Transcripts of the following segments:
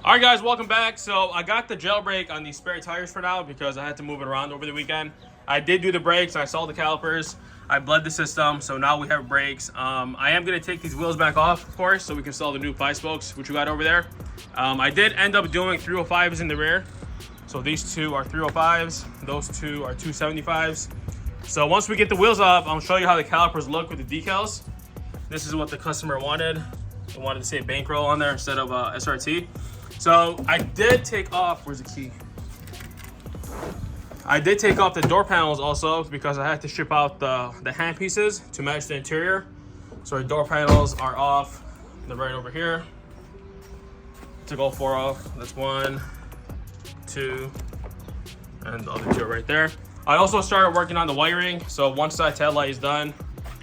Alright guys, welcome back. So I got the jailbreak on these spare tires for now because I had to move it around over the weekend. I did do the brakes and I saw the calipers. I bled the system, so now we have brakes. I am going to take these wheels back off, of course, so we can install the new 5-spokes, which we got over there. I did end up doing 305s in the rear. So these two are 305s, those two are 275s. So once we get the wheels up, I'll show you how the calipers look with the decals. This is what the customer wanted. They wanted to say bankroll on there instead of SRT. So I did take off, where's the key? I did take off the door panels also because I had to ship out the hand pieces to match the interior. So our door panels are off. They're right over here. Took all 4 off. That's 1, 2, and the other 2 are right there. I also started working on the wiring. So one side tail light is done.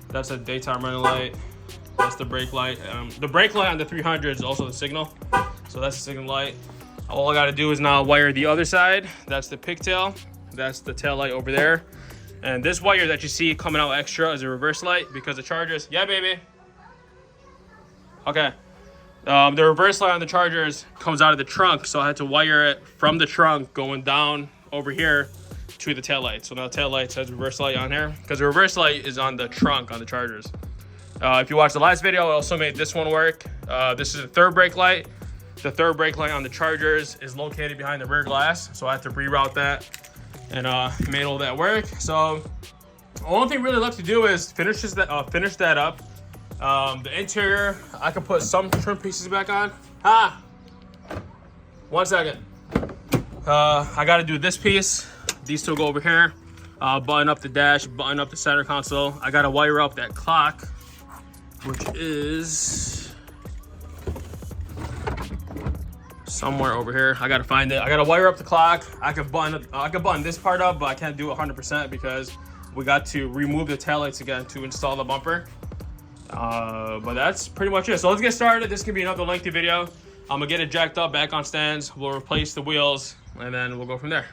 That's a daytime running light. That's the brake light. The brake light on the 300 is also the signal. So that's the signal light. All I gotta do is now wire the other side. That's the pigtail. That's the tail light over there. And this wire that you see coming out extra is a reverse light because the Chargers, yeah baby. Okay. The reverse light on the Chargers comes out of the trunk. So I had to wire it from the trunk going down over here to the tail light. So now the tail light says reverse light on here because the reverse light is on the trunk on the Chargers. If you watched the last video, I also made this one work. This is the third brake light. The third brake light on the Chargers is located behind the rear glass, so I had to reroute that and made all that work. So the only thing really left to do is finish that up. The interior, I can put some trim pieces back on. 1 second. I got to do this piece. These two go over here. Button up the dash, button up the center console. I got to wire up that clock, which is somewhere over here. I gotta find it. I gotta wire up the clock. I could button this part up, but I can't do it 100% because we got to remove the taillights again to install the bumper. But that's pretty much it. So let's get started. This could be another lengthy video. I'm gonna get it jacked up back on stands. We'll replace the wheels and then we'll go from there.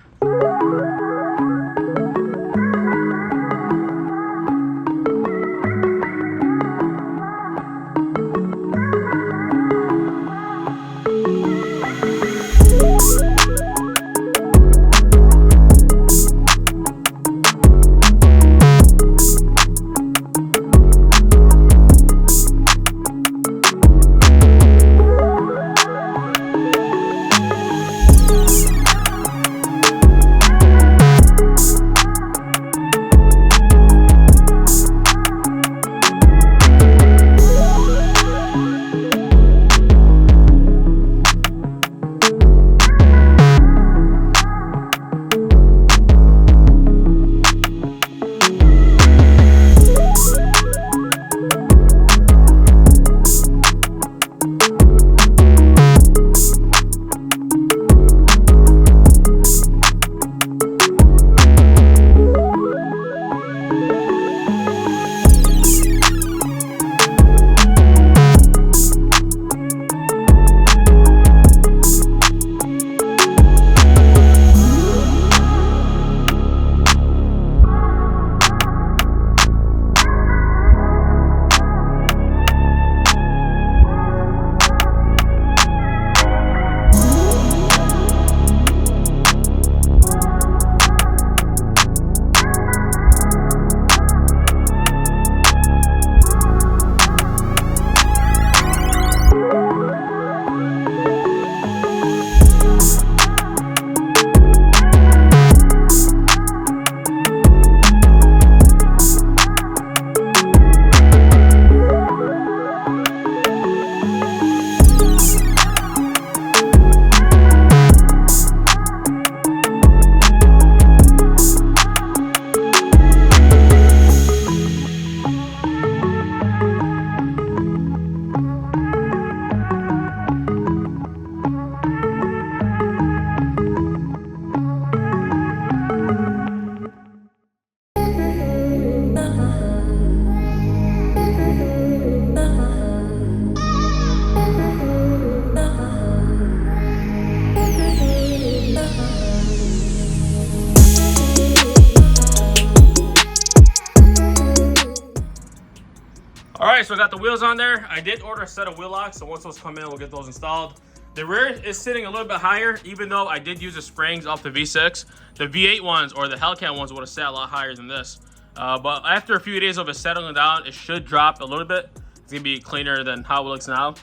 All right, so I got the wheels on there. I did order a set of wheel locks, so once those come in, we'll get those installed. The rear is sitting a little bit higher, even though I did use the springs off the V6. The V8 ones or the Hellcat ones would have sat a lot higher than this. But after a few days of it settling down, it should drop a little bit. It's gonna be cleaner than how it looks now.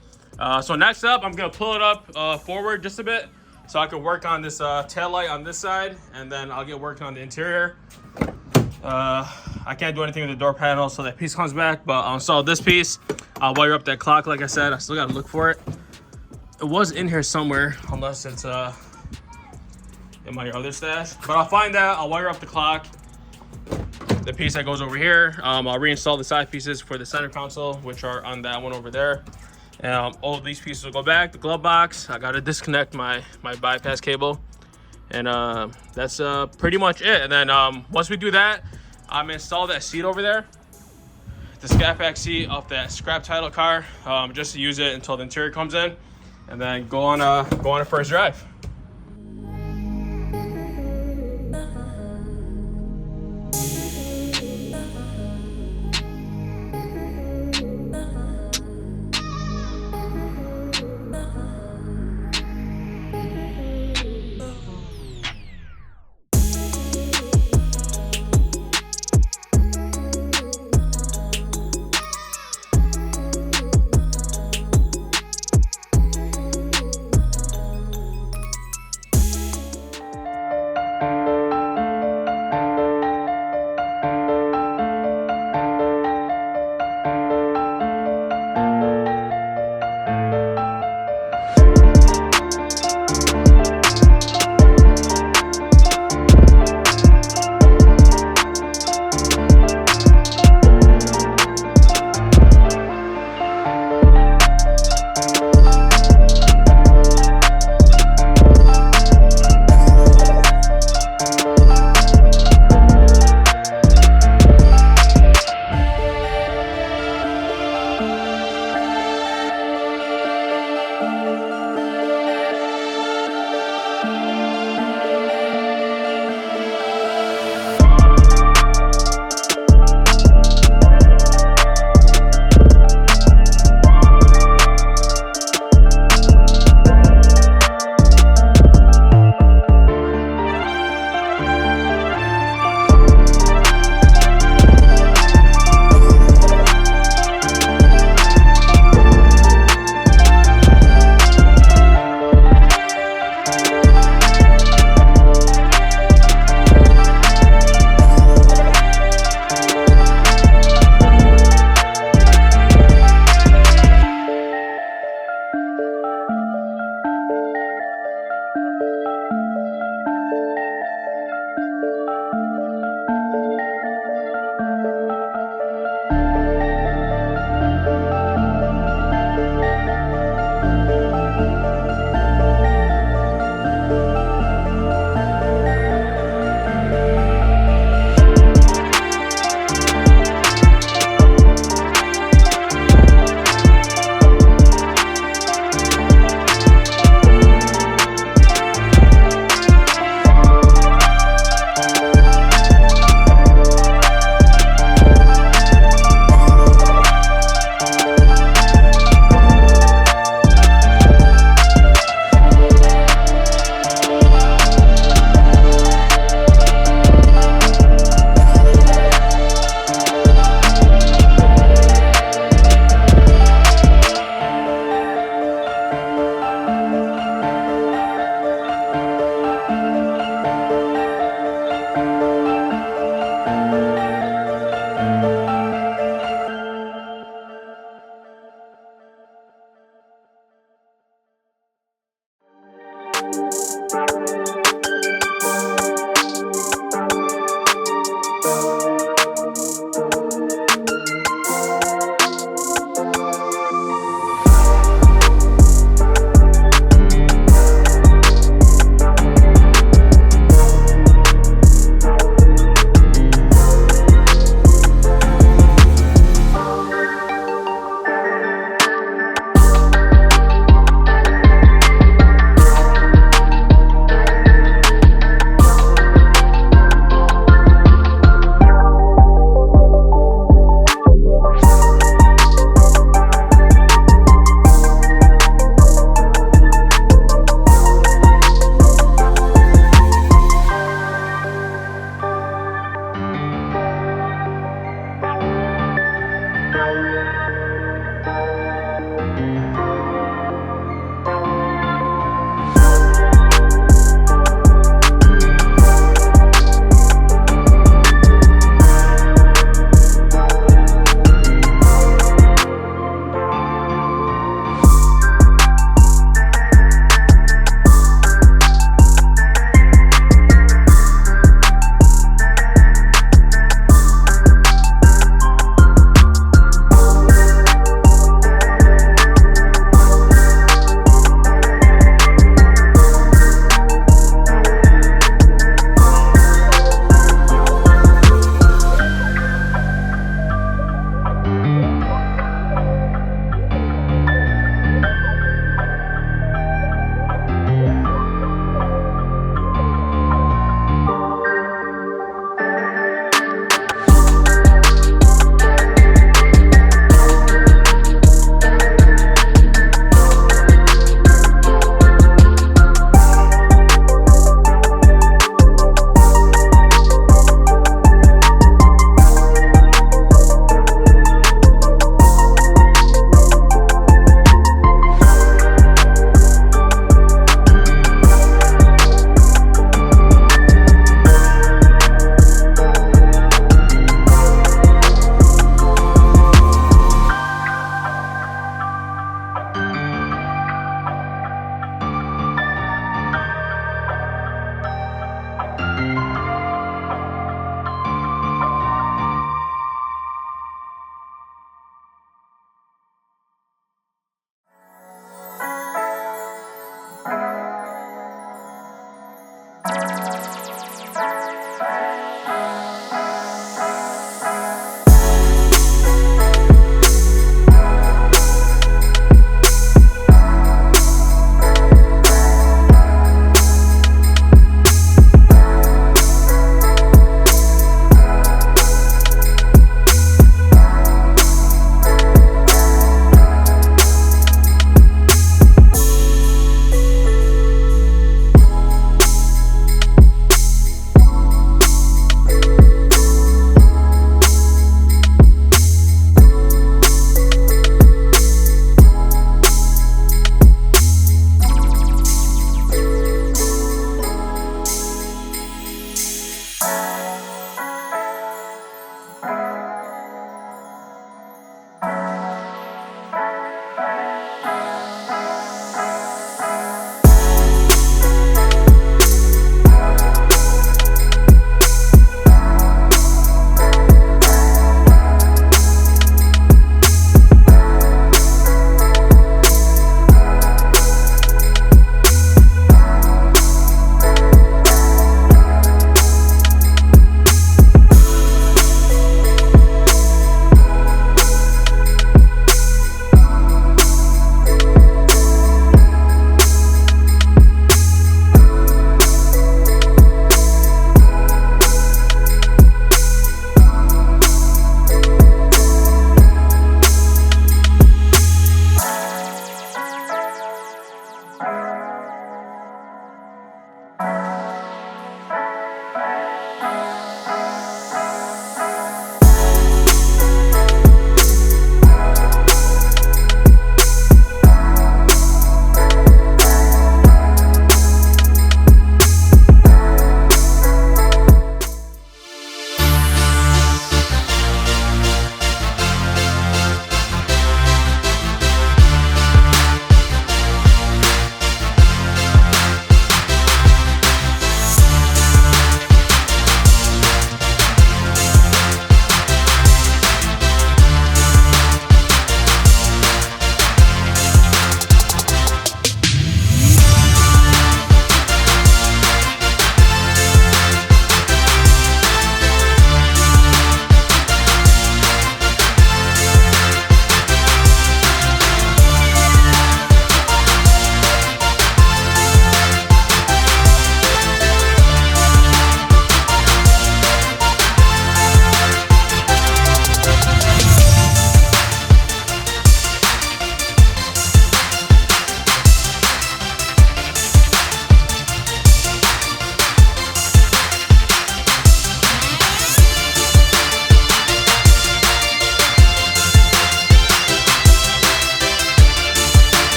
So next up, I'm gonna pull it up forward just a bit so I can work on this tail light on this side, and then I'll get working on the interior. I can't do anything with the door panel so that piece comes back, but I'll install this piece. I'll wire up that clock like I said. I still gotta look for it. It was in here somewhere, unless it's in my other stash. But I'll find that. I'll wire up the clock. The piece that goes over here. I'll reinstall the side pieces for the center console, which are on that one over there. All of these pieces will go back. The glove box, I gotta disconnect my bypass cable. And that's pretty much it. And then once we do that, I'm install that seat over there, the scat pack seat off that scrap title car, just to use it until the interior comes in, and then go on a first drive.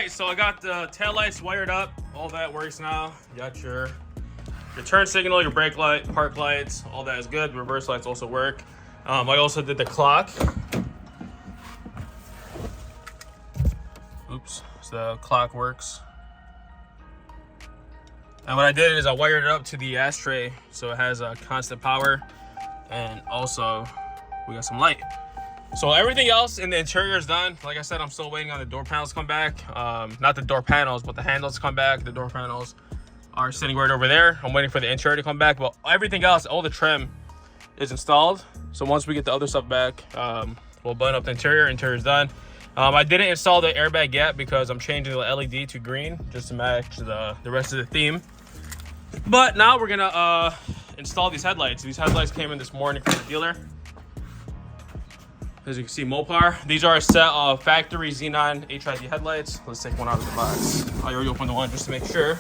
So I got the taillights wired up. All that works now. You got your turn signal, your brake light, park lights, all that is good. Reverse lights also work. I also did the clock. Oops, so the clock works. And what I did is I wired it up to the ashtray so it has a constant power, and also we got some light. So everything else in the interior is done. Like I said, I'm still waiting on the door panels to come back. Not the door panels, but the handles to come back. The door panels are sitting right over there. I'm waiting for the interior to come back, but everything else, all the trim is installed. So once we get the other stuff back, we'll blend up the interior. Interior is done. I didn't install the airbag yet because I'm changing the LED to green just to match the rest of the theme. But now we're gonna install these headlights. These headlights came in this morning from the dealer. As you can see, Mopar. These are a set of factory Xenon HID headlights. Let's take one out of the box. I already opened the one just to make sure.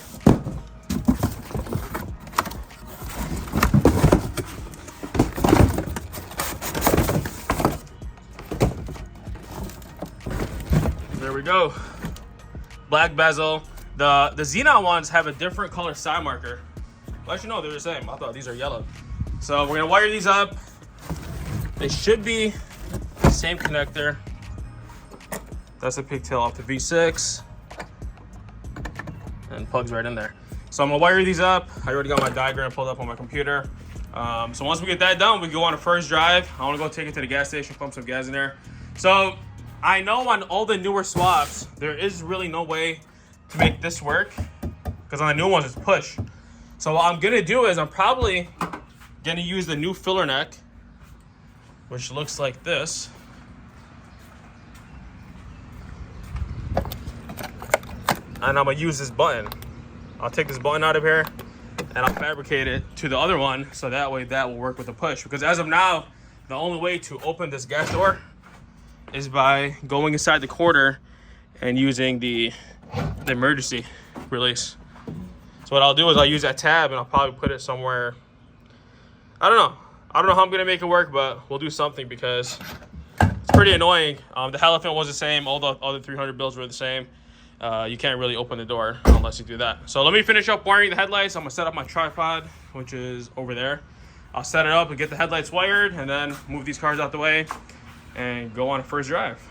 There we go. Black bezel. The Xenon ones have a different color side marker. Well, actually, no, they're the same. I thought these are yellow. So we're gonna wire these up. They should be the same connector. That's the pigtail off the V6. And plugs right in there. So I'm gonna wire these up. I already got my diagram pulled up on my computer. So once we get that done, we go on a first drive. I wanna go take it to the gas station, pump some gas in there. So I know on all the newer swaps, there is really no way to make this work because on the new ones it's push. So what I'm gonna do is I'm probably gonna use the new filler neck which looks like this. And I'm gonna use this button. I'll take this button out of here and I'll fabricate it to the other one, so that way that will work with the push. Because as of now, the only way to open this gas door is by going inside the quarter and using the emergency release. So what I'll do is I'll use that tab and I'll probably put it somewhere. I don't know how I'm gonna make it work, but we'll do something because it's pretty annoying. The Elephant was the same, all the other 300 bills were the same. You can't really open the door unless you do that. So let me finish up wiring the headlights. I'm gonna set up my tripod, which is over there. I'll set it up and get the headlights wired and then move these cars out the way and go on a first drive.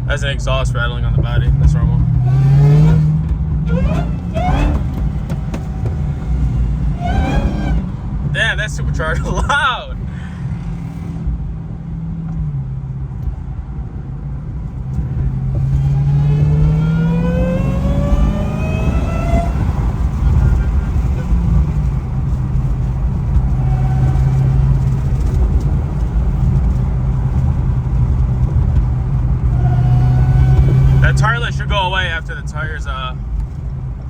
That's an exhaust rattling on the body. That's normal. Damn, that supercharger loud. After the tires, the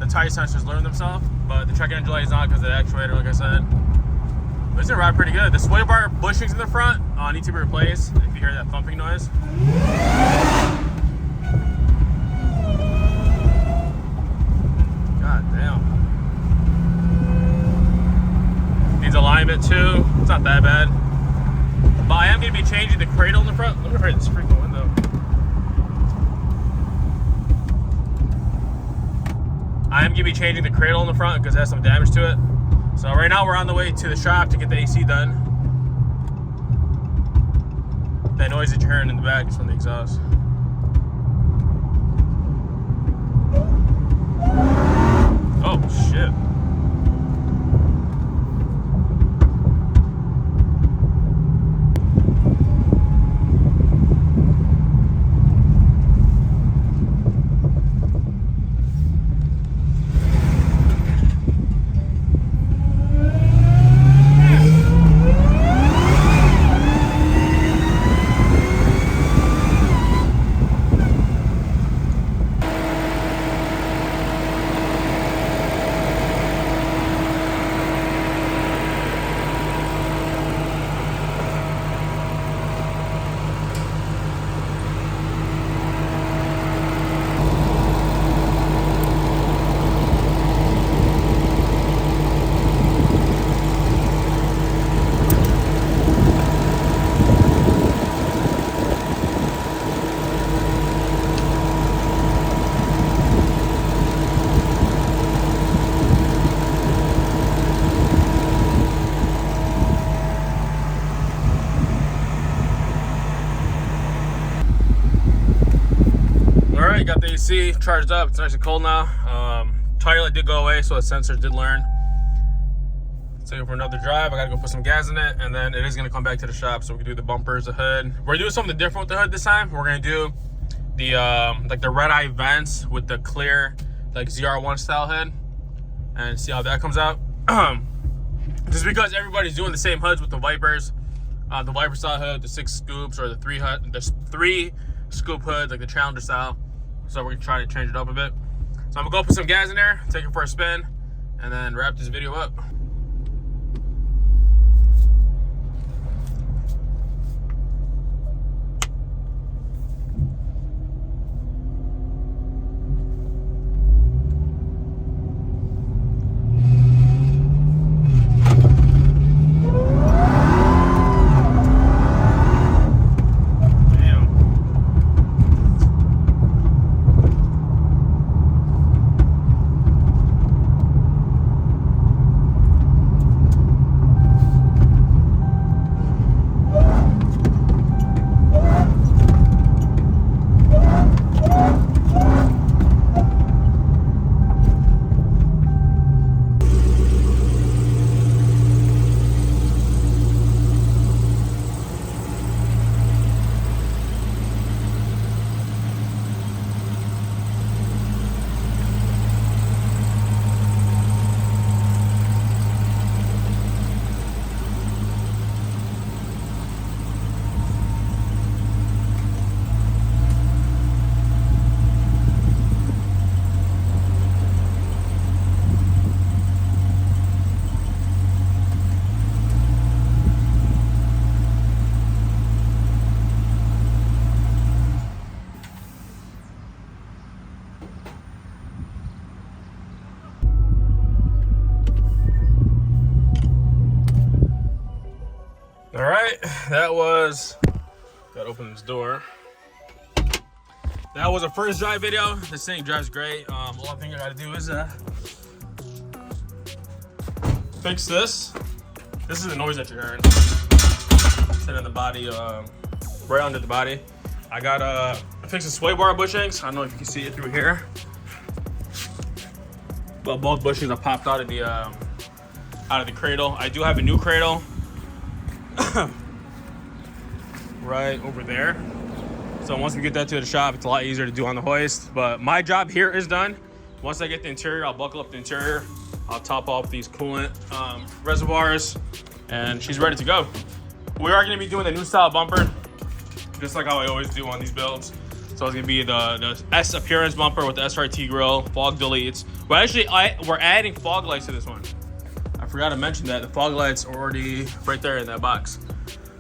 tire sensors learn themselves, but the check engine light is on because of the actuator, like I said. But it's gonna ride pretty good. The sway bar bushings in the front need to be replaced. If you hear that thumping noise, god damn, needs alignment too. It's not that bad, but I am gonna be changing the cradle in the front. Let me break this freaking window. I am going to be changing the cradle in the front because it has some damage to it. So right now we're on the way to the shop to get the AC done. That noise that you're hearing in the back is from the exhaust. Oh shit. got the AC charged up. It's nice and cold now. Tire light did go away, so the sensors did learn. Let's take it for another drive. I gotta go put some gas in it, and then it is gonna come back to the shop so we can do the bumpers, the hood. We're doing something different with the hood this time. We're gonna do the like the red eye vents with the clear like ZR1 style hood, and see how that comes out. Just because everybody's doing the same hoods with the Vipers, the Viper style hood, the 6 scoops, or the 3 scoop hoods like the Challenger style. So we're trying to change it up a bit. So I'm gonna go put some gas in there, take it for a spin, and then wrap this video up. All right, that was, gotta open this door. That was a first drive video. This thing drives great. All thing I gotta do is fix this. This is the noise that you're hearing. Sit in the body, right under the body. I got fix the sway bar bushings. I don't know if you can see it through here. But both bushings are popped out of the cradle. I do have a new cradle. Right over there. So once we get that to the shop, it's a lot easier to do on the hoist. But my job here is done. Once I get the interior, I'll buckle up the interior. I'll top off these coolant reservoirs, and she's ready to go. We are going to be doing the new style bumper, just like how I always do on these builds. So it's going to be the S appearance bumper with the SRT grill, fog deletes. Well, actually, we're adding fog lights to this one. I forgot to mention that the fog lights are already right there in that box.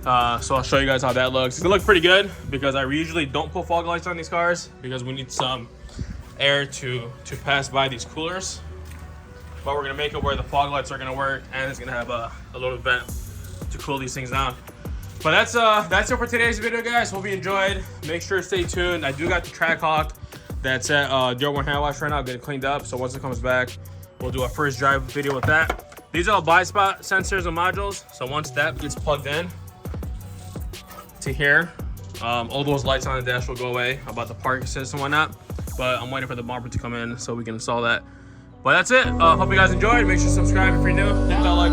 So I'll show you guys how that looks. It's gonna look pretty good because I usually don't put fog lights on these cars because we need some air to pass by these coolers. But we're gonna make it where the fog lights are gonna work, and it's gonna have a little vent to cool these things down. But that's it for today's video, guys. Hope you enjoyed. Make sure to stay tuned. I do got the Trackhawk that's at DEARBORN hand wash right now, getting cleaned up. So once it comes back, we'll do a first drive video with that. These are all bi-spot sensors and modules. So once that gets plugged in to here, all those lights on the dash will go away about the park assist and whatnot. But I'm waiting for the bumper to come in so we can install that. But that's it. Hope you guys enjoyed. Make sure to subscribe if you're new. Hit that like